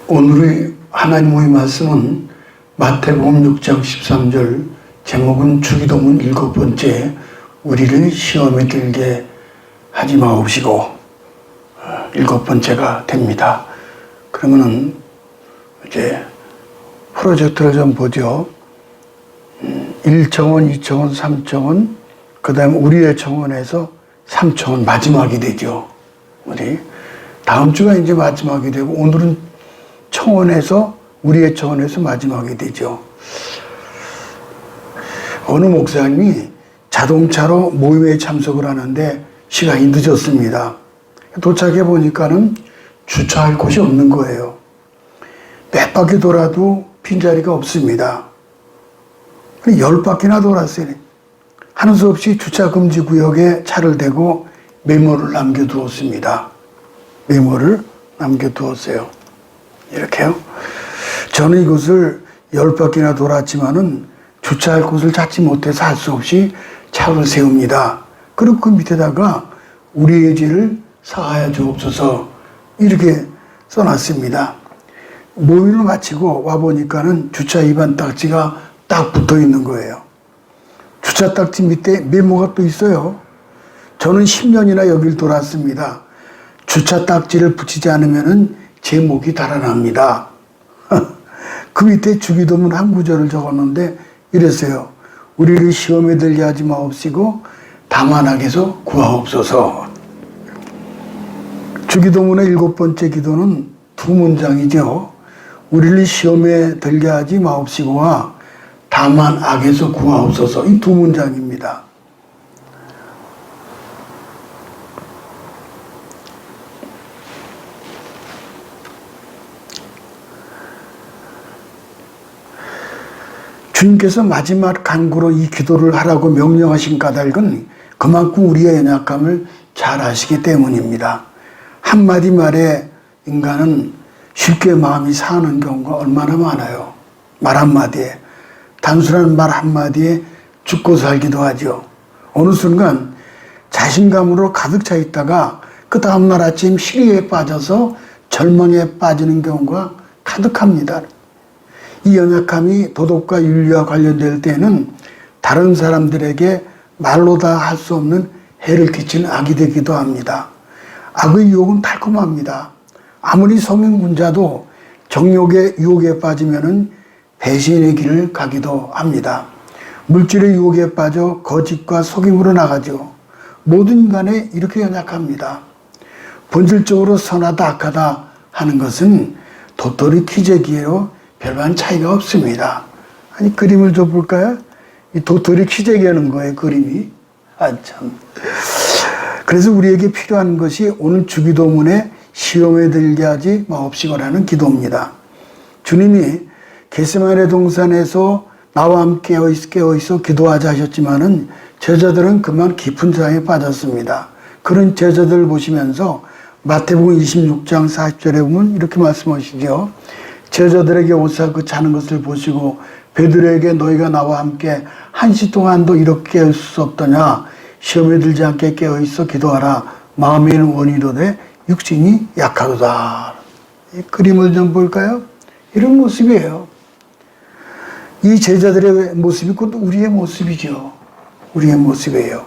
오늘의 하나님의 말씀은 마태복음 6장 13절, 제목은 주기도문 7번째, 우리를 시험에 들게 하지 마옵시고 7번째가 됩니다. 그러면은 이제 프로젝트를 좀 보죠. 1청원, 2청원, 3청원, 그 다음에 우리의 청원에서 3청원 마지막이 되죠. 우리 다음 주가 이제 마지막이 되고, 오늘은 청원에서, 우리의 청원에서 마지막이 되죠. 어느 목사님이 자동차로 모임에 참석을 하는데 시간이 늦었습니다. 도착해 보니까는 주차할 곳이 없는 거예요. 몇 바퀴 돌아도 빈자리가 없습니다. 10바퀴나 돌았어요. 하는 수 없이 주차 금지 구역에 차를 대고 메모를 남겨두었습니다. 메모를 남겨두었어요. 이렇게요. 저는 이곳을 10바퀴나 돌았지만은 주차할 곳을 찾지 못해서 할 수 없이 차를 세웁니다. 그리고 그 밑에다가 우리의 죄를 사하여 주옵소서 이렇게 써놨습니다. 모임을 마치고 와보니까는 주차 위반 딱지가 딱 붙어 있는 거예요. 주차 딱지 밑에 메모가 또 있어요. 저는 10년이나 여길 돌았습니다. 주차 딱지를 붙이지 않으면은 제 목이 달아납니다. 그 밑에 주기도문 한 구절을 적었는데 이랬어요. 우리를 시험에 들게 하지 마옵시고 다만 악에서 구하옵소서. 주기도문의 7번째 기도는 두 문장이죠. 우리를 시험에 들게 하지 마옵시고와 다만 악에서 구하옵소서, 이 두 문장입니다. 주님께서 마지막 간구로 이 기도를 하라고 명령하신 까닭은 그만큼 우리의 연약함을 잘 아시기 때문입니다. 한마디 말에 인간은 쉽게 마음이 상하는 경우가 얼마나 많아요. 말 한마디에, 단순한 말 한마디에 죽고 살기도 하죠. 어느 순간 자신감으로 가득 차 있다가 그 다음날 아침 시리에 빠져서 절망에 빠지는 경우가 가득합니다. 이 연약함이 도덕과 윤리와 관련될 때는 다른 사람들에게 말로 다 할 수 없는 해를 끼치는 악이 되기도 합니다. 악의 유혹은 달콤합니다. 아무리 성인군자도 정욕의 유혹에 빠지면은 배신의 길을 가기도 합니다. 물질의 유혹에 빠져 거짓과 속임으로 나가죠. 모든 인간에 이렇게 연약합니다. 본질적으로 선하다 악하다 하는 것은 도토리 키재기로 별반 차이가 없습니다. 아니, 그림을 좀 볼까요? 이 도토리 키재기하는 거예요, 그림이. 참. 그래서 우리에게 필요한 것이 오늘 주기도문에 시험에 들게 하지 마옵시고라는 기도입니다. 주님이 겟세마네 동산에서 나와 함께 깨어있어 기도하자 하셨지만은 제자들은 그만 깊은 잠에 빠졌습니다. 그런 제자들을 보시면서 마태복음 26장 40절에 보면 이렇게 말씀하시죠. 제자들에게 오사 그 자는 것을 보시고 베드로에게 너희가 나와 함께 1시 동안도 이렇게 깨어 있을 수 없더냐. 시험에 들지 않게 깨어있어 기도하라. 마음에는 원이로되 육신이 약하도다. 이 그림을 좀 볼까요? 이런 모습이에요. 이 제자들의 모습이 곧 우리의 모습이죠. 우리의 모습이에요.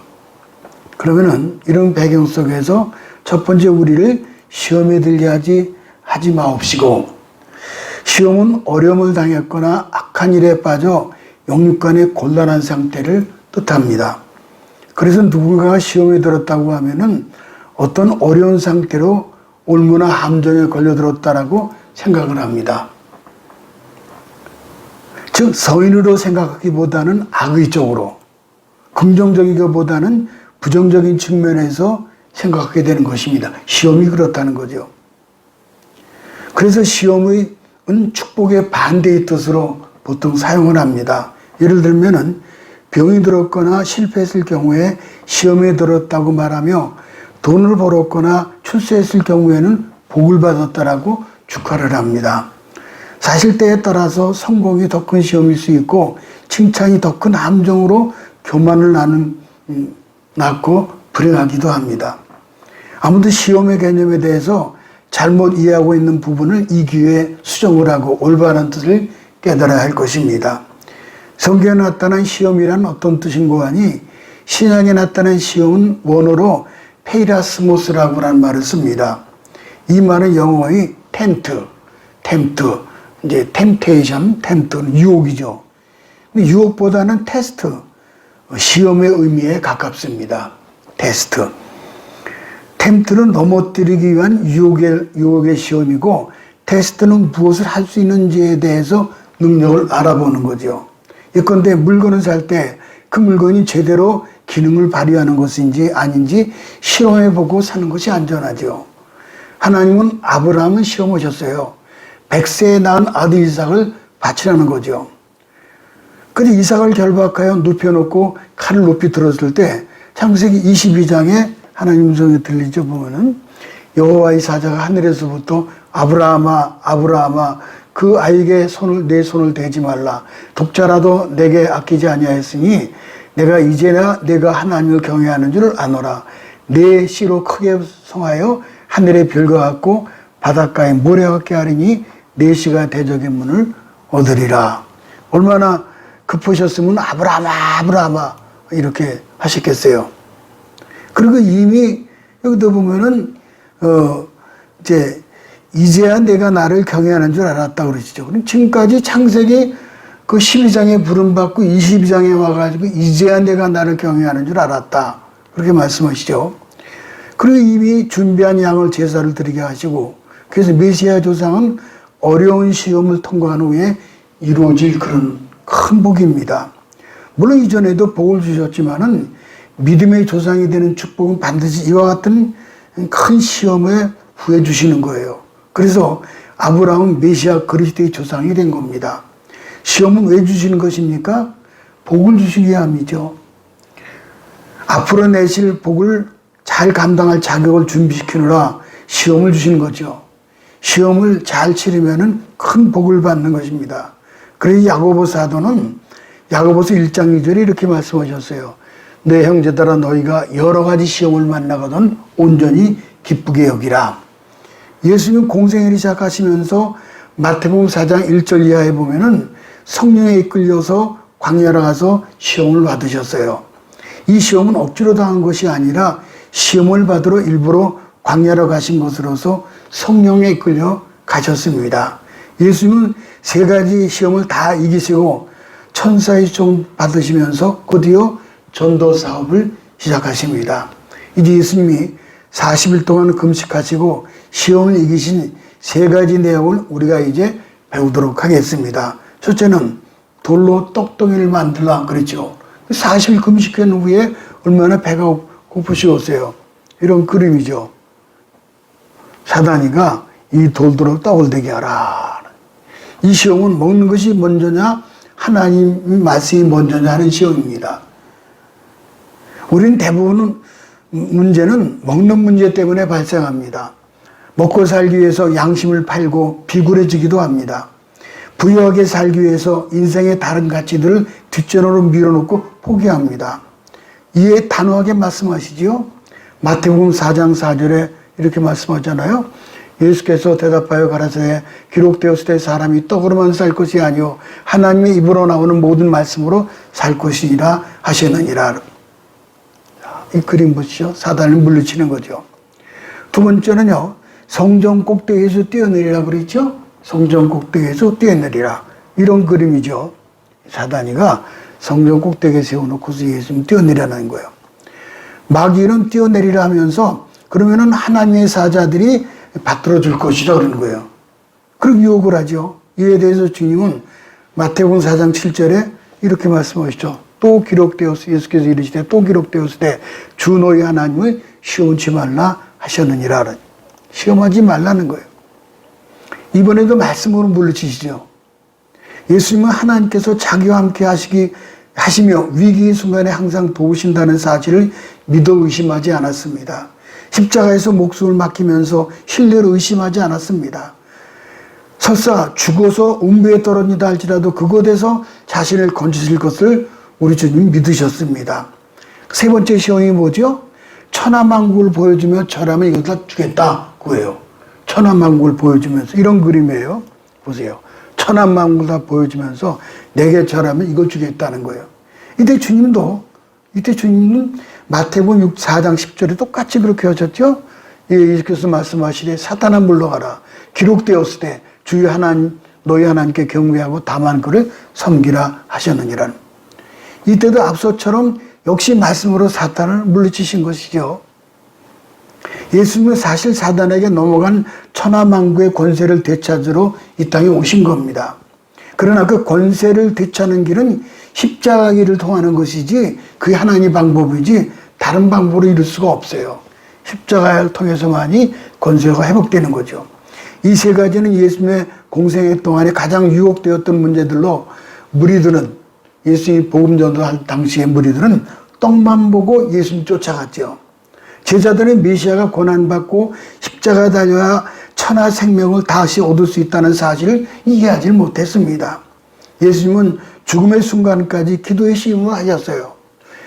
그러면은 이런 배경 속에서 첫 번째, 우리를 시험에 들게 하지 마옵시고. 시험은 어려움을 당했거나 악한 일에 빠져 영육간의 곤란한 상태를 뜻합니다. 그래서 누군가가 시험에 들었다고 하면은 어떤 어려운 상태로 올무나 함정에 걸려들었다라고 생각을 합니다. 즉, 서인으로 생각하기보다는 악의적으로, 긍정적이기보다는 부정적인 측면에서 생각하게 되는 것입니다. 시험이 그렇다는 거죠. 그래서 시험은 축복의 반대의 뜻으로 보통 사용을 합니다. 예를 들면은 병이 들었거나 실패했을 경우에 시험에 들었다고 말하며 돈을 벌었거나 출세했을 경우에는 복을 받았다라고 축하를 합니다. 사실 때에 따라서 성공이 더 큰 시험일 수 있고 칭찬이 더 큰 함정으로 교만을 낳고 불행하기도 합니다. 아무튼 시험의 개념에 대해서 잘못 이해하고 있는 부분을 이 기회에 수정을 하고 올바른 뜻을 깨달아야 할 것입니다. 성경에 나타난 시험이란 어떤 뜻인고 하니 신약에 나타난 시험은 원어로 페이라스모스라고 하는 말을 씁니다. 이 말은 영어의 템트, 이제 템테이션, 템트는 유혹이죠. 유혹보다는 테스트, 시험의 의미에 가깝습니다. 테스트. 템트는 넘어뜨리기 위한 유혹의 시험이고 테스트는 무엇을 할 수 있는지에 대해서 능력을 알아보는 거죠. 예컨대 물건을 살 때 그 물건이 제대로 기능을 발휘하는 것인지 아닌지 실험해보고 사는 것이 안전하죠. 하나님은 아브라함을 시험하셨어요. 100세에 낳은 아들 이삭을 바치라는 거죠. 그런데 이삭을 결박하여 눕혀놓고 칼을 높이 들었을 때 창세기 22장에 하나님 음성이 들리죠. 보면은 여호와의 사자가 하늘에서부터 아브라함아 아브라함아 그 아이에게 내 손을 대지 말라. 독자라도 내게 아끼지 아니하였으니 내가 이제나 내가 하나님을 경외하는 줄을 아노라. 내 씨로 크게 성하여 하늘의 별과 같고 바닷가에 모래와 같게 하리니 내 씨가 대적의 문을 얻으리라. 얼마나 급하셨으면 아브라함아 이렇게 하셨겠어요. 그리고 이미 여기도 보면은 이제야 내가 나를 경외하는 줄 알았다 그러시죠. 그럼 지금까지 창세기 그 12장에 부름받고 22장에 와가지고 이제야 내가 나를 경외하는 줄 알았다. 그렇게 말씀하시죠. 그리고 이미 준비한 양을 제사를 드리게 하시고 그래서 메시아 조상은 어려운 시험을 통과한 후에 이루어질 그런 큰 복입니다. 물론 이전에도 복을 주셨지만은 믿음의 조상이 되는 축복은 반드시 이와 같은 큰 시험에 후해 주시는 거예요. 그래서 아브라함은 메시아 그리스도의 조상이 된 겁니다. 시험은 왜 주시는 것입니까? 복을 주시기 위함이죠. 앞으로 내실 복을 잘 감당할 자격을 준비시키느라 시험을 주시는 거죠. 시험을 잘 치르면은 큰 복을 받는 것입니다. 그래서 야고보 사도는 야고보서 1장 2절에 이렇게 말씀하셨어요. 내 형제들아 너희가 여러 가지 시험을 만나거든 온전히 기쁘게 여기라. 예수님 공생애를 시작하시면서 마태복음 4장 1절 이하에 보면은 성령에 이끌려서 광야로 가서 시험을 받으셨어요. 이 시험은 억지로 당한 것이 아니라 시험을 받으러 일부러 광야로 가신 것으로서 성령에 이끌려 가셨습니다. 예수님은 3가지 시험을 다 이기시고 천사의 종 받으시면서 곧이어 전도 사업을 시작하십니다. 이제 예수님이 40일 동안 금식하시고 시험을 이기신 3가지 내용을 우리가 이제 배우도록 하겠습니다. 첫째는 돌로 떡덩이를 만들라 그랬죠. 40일 금식한 후에 얼마나 배가 고프시겠어요. 이런 그림이죠. 사단이가 이 돌도로 떡을 되게 하라. 이 시험은 먹는 것이 먼저냐 하나님의 말씀이 먼저냐 하는 시험입니다. 우리는 대부분 문제는 먹는 문제 때문에 발생합니다. 먹고 살기 위해서 양심을 팔고 비굴해지기도 합니다. 부유하게 살기 위해서 인생의 다른 가치들을 뒷전으로 밀어놓고 포기합니다. 이에 단호하게 말씀하시지요. 마태복음 4장 4절에 이렇게 말씀하잖아요. 예수께서 대답하여 가라사대 기록되었을 때 사람이 떡으로만 살 것이 아니요 하나님의 입으로 나오는 모든 말씀으로 살 것이니라 하셨느니라. 이 그림 보시죠. 사단을 물리치는 거죠. 두 번째는요. 성전 꼭대기에서 뛰어내리라 그랬죠. 성전 꼭대기에서 뛰어내리라. 이런 그림이죠. 사단이가 성전 꼭대기에 세워놓고서 예수님 뛰어내리라는 거예요. 마귀는 뛰어내리라 하면서 그러면은 하나님의 사자들이 받들어 줄 것이다 그러는 거예요. 그리고 유혹을 하죠. 이에 대해서 주님은 마태복음 4장 7절에 이렇게 말씀하시죠. 또 기록되었으되 예수께서 이르시되 또 기록되었으되 주 너희 하나님을 시험치 말라 하셨느니라. 시험하지 말라는 거예요. 이번에도 말씀으로 물리치시죠. 예수님은 하나님께서 자기와 함께 하시며 위기의 순간에 항상 도우신다는 사실을 믿어 의심하지 않았습니다. 십자가에서 목숨을 맡기면서 신뢰를 의심하지 않았습니다. 설사 죽어서 음부에 떨어진다 할지라도 그곳에서 자신을 건지실 것을 우리 주님 믿으셨습니다. 세 번째 시험이 뭐죠? 천하만국을 보여주며 절하면 이것을 주겠다 그거예요. 천하만국을 보여주면서 이런 그림이에요. 보세요. 천하만국을 다 보여주면서 내게 절하면 이걸 주겠다는 거예요. 이때 주님은 마태복음 4장 10절에 똑같이 그렇게 하셨죠. 예수께서 말씀하시되 사탄아 물러가라. 기록되었을 때 주의 하나님 너희 하나님께 경외하고 다만 그를 섬기라 하셨느니라. 이때도 앞서처럼 역시 말씀으로 사탄을 물리치신 것이죠. 예수님은 사실 사단에게 넘어간 천하만국의 권세를 되찾으러 이 땅에 오신 겁니다. 그러나 그 권세를 되찾는 길은 십자가 길을 통하는 것이지 그게 하나님의 방법이지 다른 방법으로 이룰 수가 없어요. 십자가를 통해서만이 권세가 회복되는 거죠. 이 세 가지는 예수님의 공생애 동안에 가장 유혹되었던 문제들로 무리들은 예수님이 복음 전도할 당시의 무리들은 떡만 보고 예수님 쫓아갔죠. 제자들은 메시아가 고난받고 십자가 달려야 천하 생명을 다시 얻을 수 있다는 사실을 이해하지 못했습니다. 예수님은 죽음의 순간까지 기도의 시험을 하셨어요.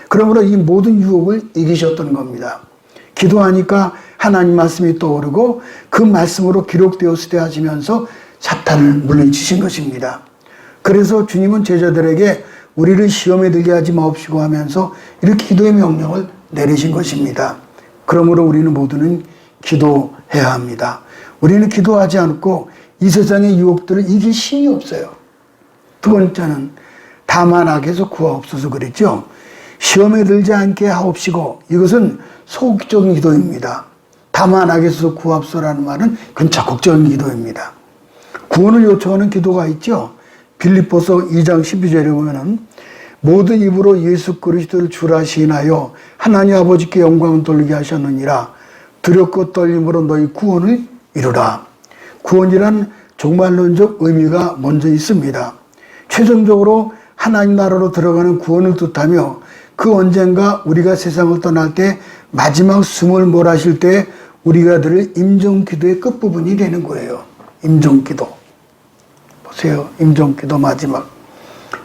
그러므로 이 모든 유혹을 이기셨던 겁니다. 기도하니까 하나님 말씀이 떠오르고 그 말씀으로 기록되었을 때 하시면서 사탄을 물리치신 것입니다. 그래서 주님은 제자들에게 우리를 시험에 들게 하지 마옵시고 하면서 이렇게 기도의 명령을 내리신 것입니다. 그러므로 우리는 모두는 기도해야 합니다. 우리는 기도하지 않고 이 세상의 유혹들을 이길 힘이 없어요. 두 번째는 다만 악에서 구하옵소서 그랬죠. 시험에 들지 않게 하옵시고 이것은 소극적인 기도입니다. 다만 악에서 구하옵소서라는 말은 그건 적극적인 기도입니다. 구원을 요청하는 기도가 있죠. 빌립보서 2장 12절에 보면은 모든 입으로 예수 그리스도를 주라 시인하여 하나님 아버지께 영광을 돌리게 하셨느니라. 두렵고 떨림으로 너희 구원을 이루라. 구원이란 종말론적 의미가 먼저 있습니다. 최종적으로 하나님 나라로 들어가는 구원을 뜻하며 그 언젠가 우리가 세상을 떠날 때 마지막 숨을 몰아쉴 때 우리가 들을 임종기도의 끝부분이 되는 거예요. 임종기도. 보세요. 임종기도 마지막.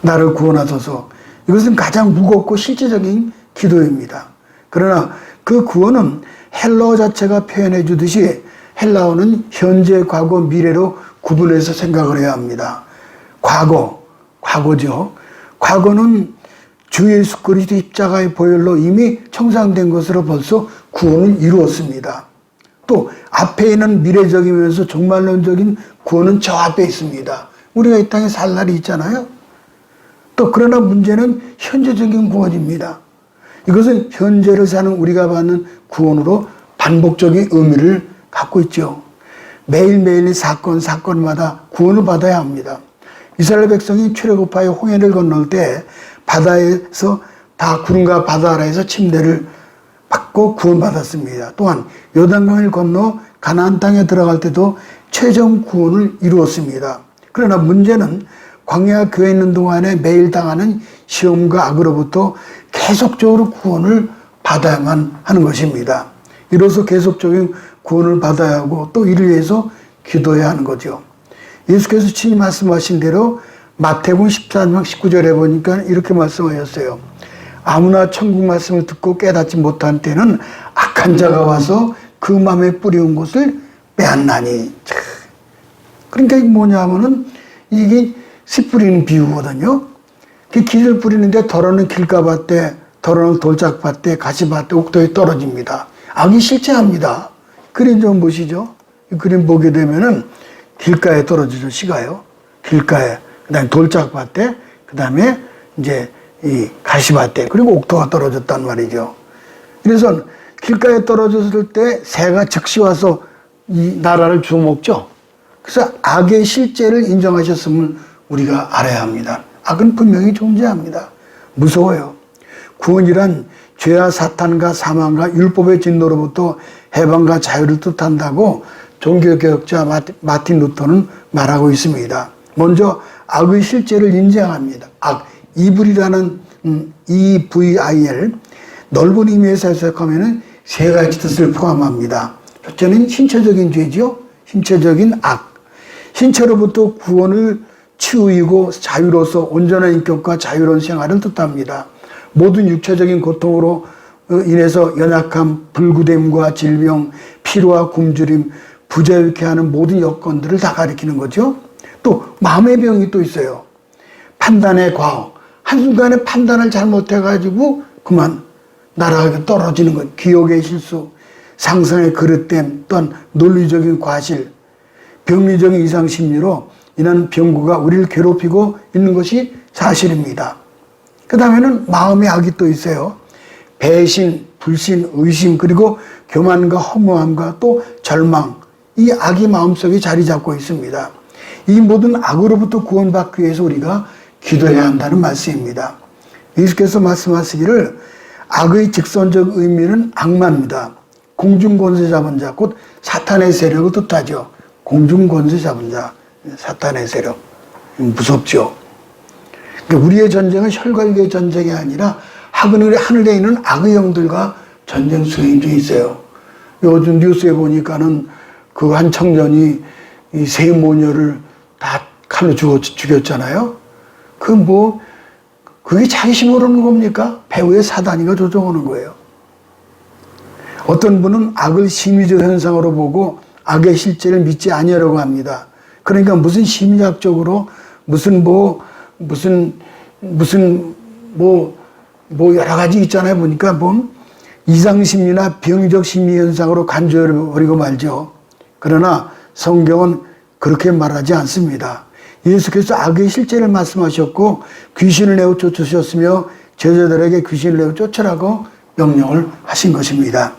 나를 구원하소서. 이것은 가장 무겁고 실제적인 기도입니다. 그러나 그 구원은 헬라어 자체가 표현해 주듯이 헬라어는 현재, 과거, 미래로 구분해서 생각을 해야 합니다. 과거죠. 과거는 주 예수 그리스도 십자가의 보혈로 이미 청산된 것으로 벌써 구원을 이루었습니다. 또 앞에 있는 미래적이면서 종말론적인 구원은 저 앞에 있습니다. 우리가 이 땅에 살 날이 있잖아요. 또 그러나 문제는 현재적인 구원입니다. 이것은 현재를 사는 우리가 받는 구원으로 반복적인 의미를 갖고 있죠. 매일매일 사건마다 구원을 받아야 합니다. 이스라엘 백성이 출애굽하여 홍해를 건널 때 바다에서 다 구름과 바다 아래에서 침례를 받고 구원받았습니다. 또한 요단강을 건너 가나안 땅에 들어갈 때도 최종 구원을 이루었습니다. 그러나 문제는 광야 교회에 있는 동안에 매일 당하는 시험과 악으로부터 계속적으로 구원을 받아야만 하는 것입니다. 이로써 계속적인 구원을 받아야 하고 또 이를 위해서 기도해야 하는 거죠. 예수께서 친히 말씀하신 대로 마태복음 14장 19절에 보니까 이렇게 말씀하셨어요. 아무나 천국 말씀을 듣고 깨닫지 못한 때는 악한 자가 와서 그 마음에 뿌리운 것을 빼앗나니. 그러니까 이게 뭐냐면은 이게 씨 뿌리는 비유거든요. 그 길을 뿌리는데 덜어는 길가밭에, 덜어는 돌짝밭에, 가시밭에, 옥토에 떨어집니다. 악이 실제합니다. 그림 좀 보시죠. 이 그림 보게 되면은 길가에 떨어지죠. 씨가요. 길가에. 그 다음에 돌짝밭에, 그 다음에 이제 이 가시밭에, 그리고 옥토가 떨어졌단 말이죠. 그래서 길가에 떨어졌을 때 새가 즉시 와서 이 나라를 주워먹죠. 그래서 악의 실제를 인정하셨음을 우리가 알아야 합니다. 악은 분명히 존재합니다. 무서워요. 구원이란 죄와 사탄과 사망과 율법의 진노로부터 해방과 자유를 뜻한다고 종교개혁자 마틴 루터는 말하고 있습니다. 먼저 악의 실제를 인정합니다. 악, 이불이라는 EVIL, 넓은 의미에서 해석하면 세 가지 뜻을 포함합니다. 첫째는 신체적인 죄죠. 신체적인 악. 신체로부터 구원을 치유이고 자유로서 온전한 인격과 자유로운 생활을 뜻합니다. 모든 육체적인 고통으로 인해서 연약함, 불구됨과 질병, 피로와 굶주림, 부자유케 하는 모든 여건들을 다 가리키는 거죠. 또 마음의 병이 또 있어요. 판단의 과오. 한순간에 판단을 잘못해가지고 그만 나라가 떨어지는 것. 기억의 실수, 상상의 그릇됨, 또한 논리적인 과실, 병리적인 이상심리로 인한 병구가 우리를 괴롭히고 있는 것이 사실입니다. 그 다음에는 마음의 악이 또 있어요. 배신, 불신, 의심, 그리고 교만과 허무함과 또 절망. 이 악이 마음속에 자리 잡고 있습니다. 이 모든 악으로부터 구원받기 위해서 우리가 기도해야 한다는 말씀입니다. 예수께서 말씀하시기를 악의 직선적 의미는 악마입니다. 공중권세 잡은 자, 곧 사탄의 세력을 뜻하죠. 공중권세 잡은 자, 사탄의 세력. 무섭죠. 우리의 전쟁은 혈관의 전쟁이 아니라 하늘에 있는 악의 영들과 전쟁 수행 중에 있어요. 요즘 뉴스에 보니까는 그 한 청년이 이 세 모녀를 다 칼로 죽였잖아요. 그게 자기심 모르는 겁니까? 배후의 사단이가 조종하는 거예요. 어떤 분은 악을 심리적 현상으로 보고 악의 실제를 믿지 아니하려고 합니다. 그러니까 무슨 심리학적으로 무슨 여러 가지 있잖아요. 보니까 이상심리나 병적 심리 현상으로 간주해버리고 말죠. 그러나 성경은 그렇게 말하지 않습니다. 예수께서 악의 실제를 말씀하셨고 귀신을 내어 쫓으셨으며 제자들에게 귀신을 내어 쫓으라고 명령을 하신 것입니다.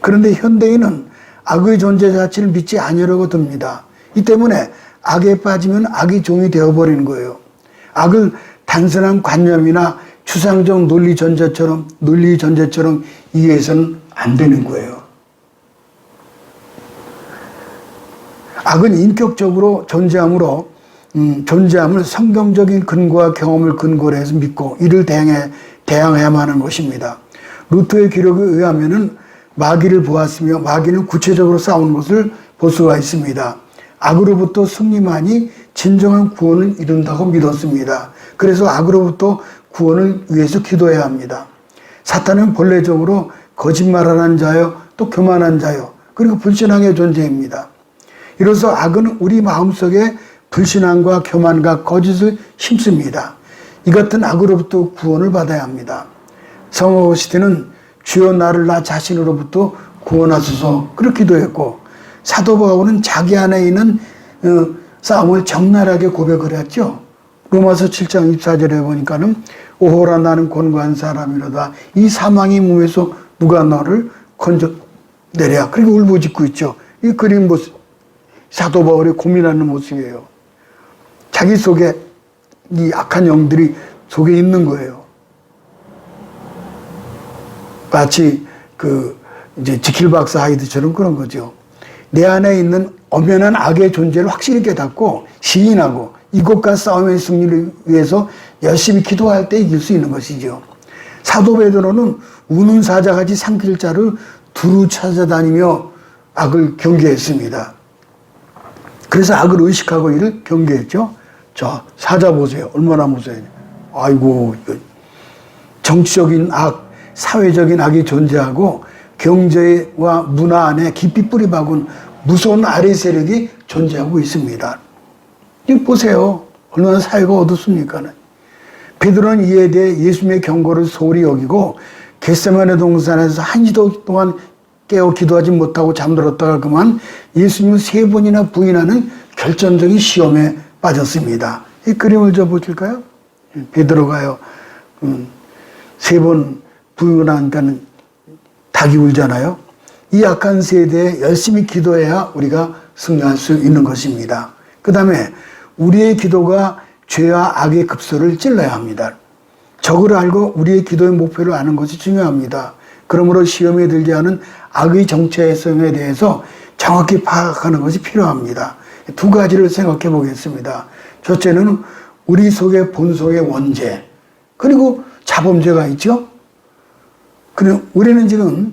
그런데 현대인은 악의 존재 자체를 믿지 아니하려고 듭니다. 이 때문에 악에 빠지면 악의 종이 되어버리는 거예요. 악을 단순한 관념이나 추상적 논리 전제처럼 이해해서는 안 되는 거예요. 악은 인격적으로 존재함을 성경적인 근거와 경험을 근거로 해서 믿고 이를 대항해야만 하는 것입니다. 루터의 기록에 의하면은 마귀를 보았으며 마귀는 구체적으로 싸우는 것을 볼 수가 있습니다. 악으로부터 승리만이 진정한 구원을 이룬다고 믿었습니다. 그래서 악으로부터 구원을 위해서 기도해야 합니다. 사탄은 본래적으로 거짓말하는 자요, 또 교만한 자요, 그리고 불신앙의 존재입니다. 이로써 악은 우리 마음속에 불신앙과 교만과 거짓을 심습니다. 이 같은 악으로부터 구원을 받아야 합니다. 성호 어거스틴은 주여 나를 나 자신으로부터 구원하소서 그렇게 기도했고, 사도 바울은 자기 안에 있는 싸움을 적나라하게 고백을 했죠. 로마서 7장 24절에 보니까는 오호라 나는 곤고한 사람이로다. 이 사망의 몸에서 누가 너를 건져내랴. 그리고 울부짖고 있죠. 이 그림 모습, 사도 바울이 고민하는 모습이에요. 자기 속에 이 악한 영들이 속에 있는 거예요. 마치 이제 지킬 박사 하이드처럼 그런 거죠. 내 안에 있는 엄연한 악의 존재를 확실히 깨닫고 시인하고 이것과 싸움의 승리를 위해서 열심히 기도할 때 이길 수 있는 것이죠. 사도 베드로는 우는 사자같이 삼킬 자를 두루 찾아다니며 악을 경계했습니다. 그래서 악을 의식하고 이를 경계했죠. 자, 사자 보세요. 얼마나 무서워요. 아이고, 정치적인 악, 사회적인 악이 존재하고 경제와 문화 안에 깊이 뿌리 박은 무서운 아래 세력이 존재하고 있습니다. 이거 보세요. 얼마나 사회가 어둡습니까? 베드로는 이에 대해 예수님의 경고를 소홀히 여기고 겟세마네 동산에서 한 시도 동안 깨어 기도하지 못하고 잠들었다가 그만 예수님을 3번이나 부인하는 결정적인 시험에 빠졌습니다. 이 그림을 좀 보실까요? 베드로가요, 3번 부인하니까는 닭이 울잖아요. 이 악한 세대에 열심히 기도해야 우리가 승리할 수 있는 것입니다. 그 다음에 우리의 기도가 죄와 악의 급소를 찔러야 합니다. 적을 알고 우리의 기도의 목표를 아는 것이 중요합니다. 그러므로 시험에 들게 하는 악의 정체성에 대해서 정확히 파악하는 것이 필요합니다. 2가지를 생각해 보겠습니다. 첫째는 우리 속의 본성의 원죄, 그리고 자범죄가 있죠. 그리고 우리는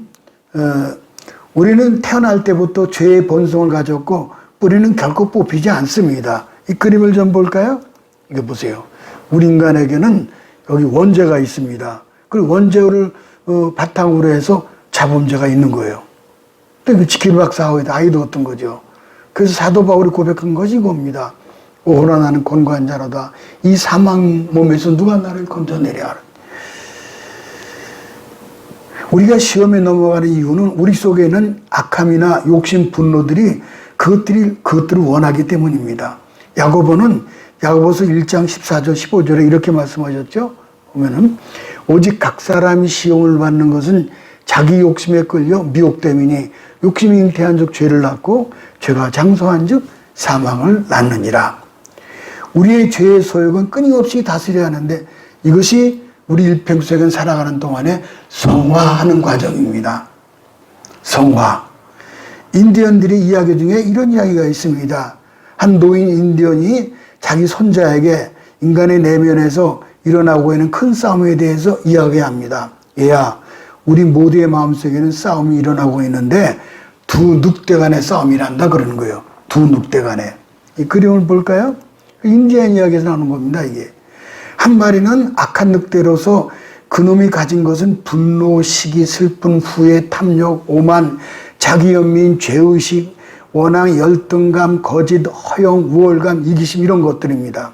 태어날 때부터 죄의 본성을 가졌고 뿌리는 결코 뽑히지 않습니다. 이 그림을 좀 볼까요? 이거 보세요. 우리 인간에게는 여기 원죄가 있습니다. 그리고 원죄를 바탕으로 해서 자범죄가 있는 거예요. 그 지킬 박사 아이도 어떤 거죠. 그래서 사도 바울이 고백한 것이 이겁니다. 오호라 나는 권고한 자로다. 이 사망 몸에서 누가 나를 건져내려 하라. 우리가 시험에 넘어가는 이유는 우리 속에 있는 악함이나 욕심, 분노들이 그것들을 원하기 때문입니다. 야고보는 야고보서 1장 14절 15절에 이렇게 말씀하셨죠. 보면은 오직 각 사람이 시험을 받는 것은 자기 욕심에 끌려 미혹됨이니 욕심이 잉태한 즉 죄를 낳고 죄가 장성한 즉 사망을 낳느니라. 우리의 죄의 소욕은 끊임없이 다스려야 하는데 이것이 우리 일평생 살아가는 동안에 성화하는 과정입니다. 성화. 인디언들의 이야기 중에 이런 이야기가 있습니다. 한 노인 인디언이 자기 손자에게 인간의 내면에서 일어나고 있는 큰 싸움에 대해서 이야기합니다. 얘야, 우리 모두의 마음속에는 싸움이 일어나고 있는데 두 늑대 간의 싸움이란다 그러는 거예요. 두 늑대 간의. 이 그림을 볼까요? 인디언 이야기에서 나오는 겁니다, 이게. 한 마리는 악한 늑대로서 그놈이 가진 것은 분노, 시기, 슬픈, 후회, 탐욕, 오만, 자기연민, 죄의식, 원한, 열등감, 거짓, 허영, 우월감, 이기심 이런 것들입니다.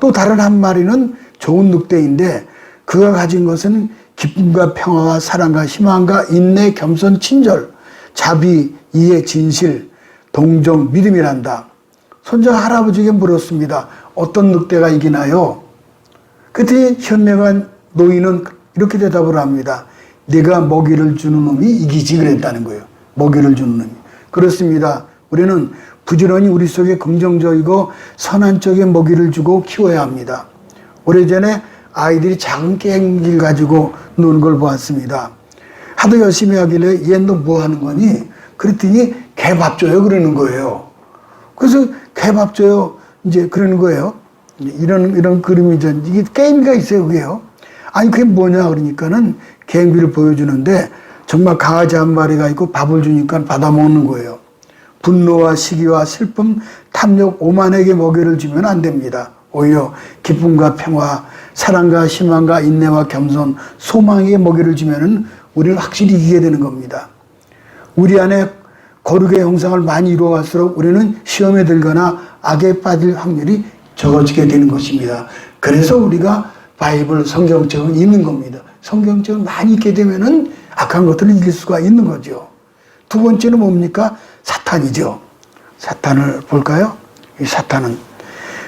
또 다른 한 마리는 좋은 늑대인데 그가 가진 것은 기쁨과 평화와 사랑과 희망과 인내, 겸손, 친절, 자비, 이해, 진실, 동정, 믿음이란다. 손자 할아버지에게 물었습니다. 어떤 늑대가 이기나요? 그때 현명한 노인은 이렇게 대답을 합니다. 네가 먹이를 주는 놈이 이기지 그랬다는 거예요. 먹이를 주는 놈이. 그렇습니다. 우리는 부지런히 우리 속에 긍정적이고 선한 쪽에 먹이를 주고 키워야 합니다. 오래전에 아이들이 작은 게임기를 가지고 노는 걸 보았습니다. 하도 열심히 하길래 얘 너 뭐 하는 거니? 그랬더니 개밥 줘요 그러는 거예요. 그래서 개밥 줘요 이제 그러는 거예요. 이런 그림이죠. 이게 게임기가 있어요 그게요. 아니 그게 뭐냐 그러니까는 게임기를 보여주는데 정말 강아지 한 마리가 있고 밥을 주니까 받아 먹는 거예요. 분노와 시기와 슬픔, 탐욕, 오만에게 먹이를 주면 안 됩니다. 오히려 기쁨과 평화, 사랑과 희망과 인내와 겸손, 소망에게 먹이를 주면은 우리는 확실히 이기게 되는 겁니다. 우리 안에 거룩의 형상을 많이 이루어갈수록 우리는 시험에 들거나 악에 빠질 확률이 적어지게 되는 것입니다. 그래서 우리가 바이블 성경책을 읽는 겁니다. 성경책을 많이 읽게 되면은 악한 것들을 이길 수가 있는 거죠. 두 번째는 뭡니까? 사탄이죠. 사탄을 볼까요? 이 사탄은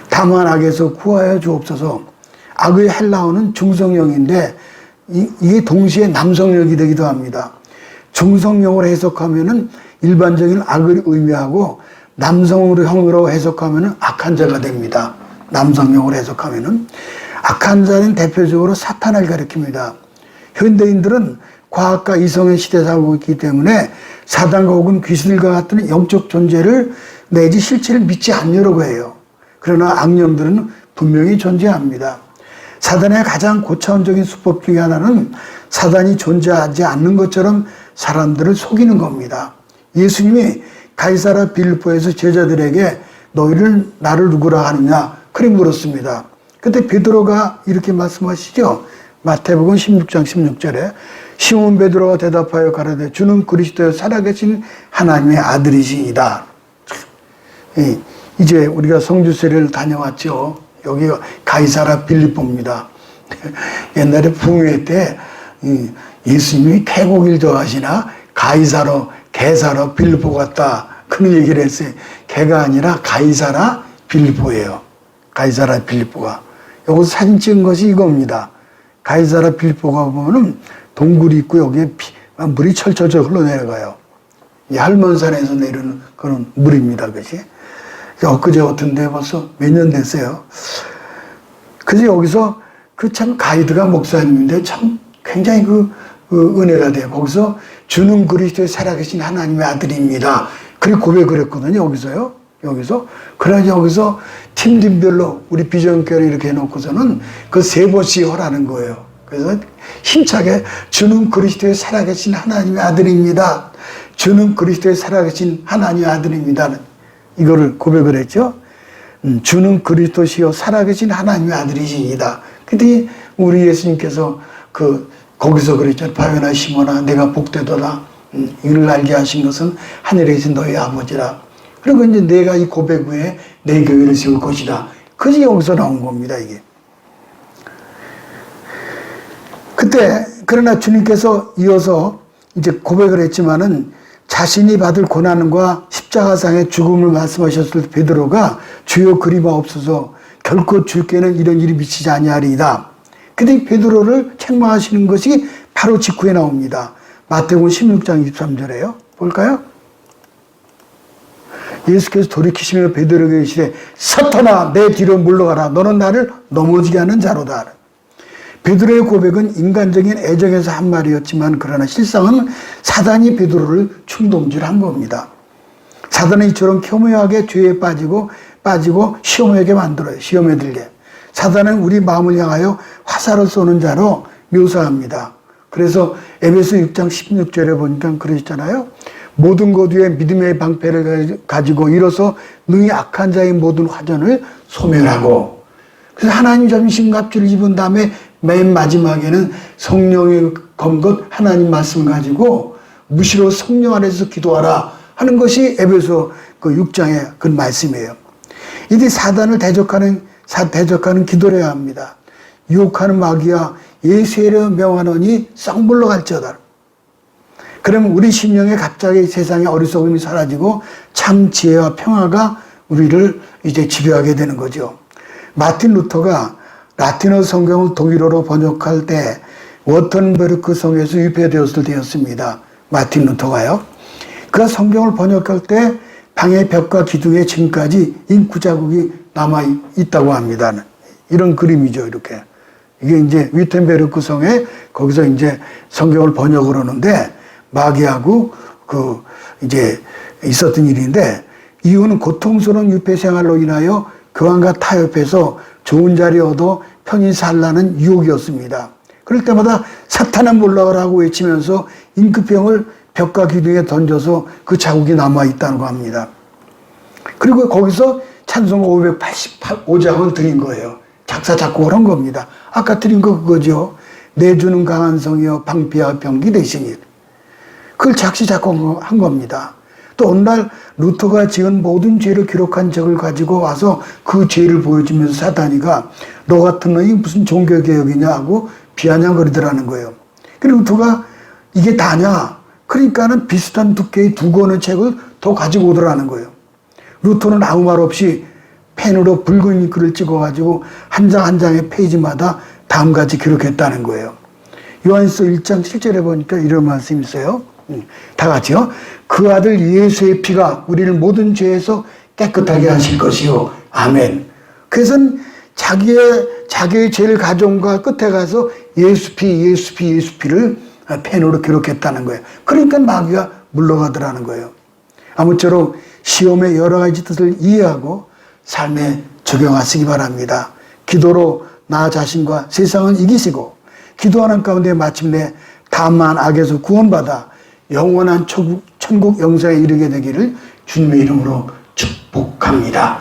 다만 악에서 구하여 주옵소서. 악의 헬라어는 중성형인데 이게 동시에 남성형이 되기도 합니다. 중성형으로 해석하면은 일반적인 악을 의미하고 남성형으로 해석하면은 악한 자가 됩니다. 남성형으로 해석하면은 악한 자는 대표적으로 사탄을 가리킵니다. 현대인들은 과학과 이성의 시대에 살고 있기 때문에 사단과 혹은 귀신들과 같은 영적 존재를 내지 실체를 믿지 않으려고 해요. 그러나 악령들은 분명히 존재합니다. 사단의 가장 고차원적인 수법 중에 하나는 사단이 존재하지 않는 것처럼 사람들을 속이는 겁니다. 예수님이 가이사라 빌립보에서 제자들에게 너희를 나를 누구라 하느냐 그렇게 물었습니다. 그때 베드로가 이렇게 말씀하시죠. 마태복음 16장 16절에 시몬 베드로가 대답하여 가라되 주는 그리스도여 살아계신 하나님의 아들이시이다. 이제 우리가 성주세례를 다녀왔죠. 여기가 가이사라 빌립보입니다. 옛날에 풍요회 때 예수님이 태국일 좋아하시나 가이사로 게사로 빌립보 갔다 그런 얘기를 했어요. 개가 아니라 가이사라 빌립보예요. 가이사라 빌립보가. 여기서 사진 찍은 것이 이겁니다. 가이사라 빌립보가 보면은 동굴이 있고 여기에 물이 철철철 흘러내려가요. 이 할몬산에서 내리는 그런 물입니다. 그것이. 엊그제 같은데 벌써 몇 년 됐어요. 그래서 여기서 그 참 가이드가 목사님인데 참 굉장히 그 은혜가 돼요. 거기서 주는 그리스도의 살아계신 하나님의 아들입니다. 그렇게 고백을 했거든요. 여기서요. 여기서. 그래서 여기서 팀들별로 우리 비전교회를 이렇게 해놓고서는 그 세 번씩 허라는 거예요. 그래서 힘차게 주는 그리스도의 살아계신 하나님의 아들입니다. 주는 그리스도의 살아계신 하나님의 아들입니다. 이거를 고백을 했죠. 주는 그리스도시요 살아계신 하나님의 아들이십니다. 근데 우리 예수님께서 거기서 그랬죠. 바요나 시몬아 내가 복되도다. 이를 알게 하신 것은 하늘에 계신 너희 아버지라. 그리고 이제 내가 이 고백 후에 내 교회를 세울 것이다. 그게 여기서 나온 겁니다, 이게. 그때, 그러나 주님께서 이어서 이제 고백을 했지만은 자신이 받을 고난과 십자가상의 죽음을 말씀하셨을 때 베드로가 주여 그리마옵소서 결코 주께는 이런 일이 미치지 아니하리이다. 근데 베드로를 책망하시는 것이 바로 직후에 나옵니다. 마태복음 16장 23절에요. 볼까요? 예수께서 돌이키시며 베드로에게 이르시되 사탄아 내 뒤로 물러가라 너는 나를 넘어지게 하는 자로다. 베드로의 고백은 인간적인 애정에서 한 말이었지만 그러나 실상은 사단이 베드로를 충동질한 겁니다. 사단은 이처럼 교묘하게 죄에 빠지고 시험하게 만들어요. 시험에 들게. 사단은 우리 마음을 향하여 화살을 쏘는 자로 묘사합니다. 그래서 에베소 6장 16절에 보니까 그러셨잖아요. 모든 것 위에 믿음의 방패를 가지고 일어서 능히 악한 자의 모든 화전을 소멸하고, 그래서 하나님 전신갑주를 입은 다음에 맨 마지막에는 성령의 검것 하나님 말씀 가지고 무시로 성령 안에서 기도하라 하는 것이 에베소 그 6장의 그 말씀이에요. 이들이 사단을 대적하는 기도를 해야 합니다. 유혹하는 마귀야 예수의 명하노니 썩 물러갈지어다. 그러면 우리 심령에 갑자기 세상의 어리석음이 사라지고 참 지혜와 평화가 우리를 이제 지배하게 되는 거죠. 마틴 루터가 라틴어 성경을 독일어로 번역할 때 워턴베르크 성에서 유폐되었을 때였습니다. 마틴 루터가요. 그가 성경을 번역할 때 방의 벽과 기둥에 지금까지 잉크 자국이 남아 있다고 합니다. 이런 그림이죠, 이렇게. 이게 이제 위텐베르크 성에 거기서 이제 성경을 번역을 하는데 마귀하고 이제 있었던 일인데, 이유는 고통스러운 유폐 생활로 인하여 교황과 타협해서 좋은 자리 얻어 편히 살라는 유혹이었습니다. 그럴 때마다 사탄아 물러가라고 외치면서 잉크병을 벽과 기둥에 던져서 그 자국이 남아있다고 합니다. 그리고 거기서 찬송 585장을 드린 거예요. 작사 작곡을 한 겁니다. 아까 드린 거 그거죠. 내주는 강한 성이여 방패와 병기 되시니. 그걸 작시 작곡한 겁니다. 또 어느 날 루터가 지은 모든 죄를 기록한 적을 가지고 와서 그 죄를 보여주면서 사단이가 너 같은 놈이 무슨 종교개혁이냐 하고 비아냥거리더라는 거예요. 그리고 루터가 이게 다냐? 그러니까는 비슷한 두께의 두 권의 책을 더 가지고 오더라는 거예요. 루터는 아무 말 없이 펜으로 붉은 잉크를 찍어가지고 한 장 한 장의 페이지마다 다음같이 기록했다는 거예요. 요한일서 1장 7절에 보니까 이런 말씀이 있어요. 다 같이요. 그 아들 예수의 피가 우리를 모든 죄에서 깨끗하게 하실 것이요. 아멘. 그래서 자기의 죄를 가져온과 끝에 가서 예수 피를 펜으로 기록했다는 거예요. 그러니까 마귀가 물러가더라는 거예요. 아무쪼록 시험의 여러 가지 뜻을 이해하고 삶에 적용하시기 바랍니다. 기도로 나 자신과 세상을 이기시고 기도하는 가운데 마침내 다만 악에서 구원받아 영원한 천국 영생에 이르게 되기를 주님의 이름으로 축복합니다.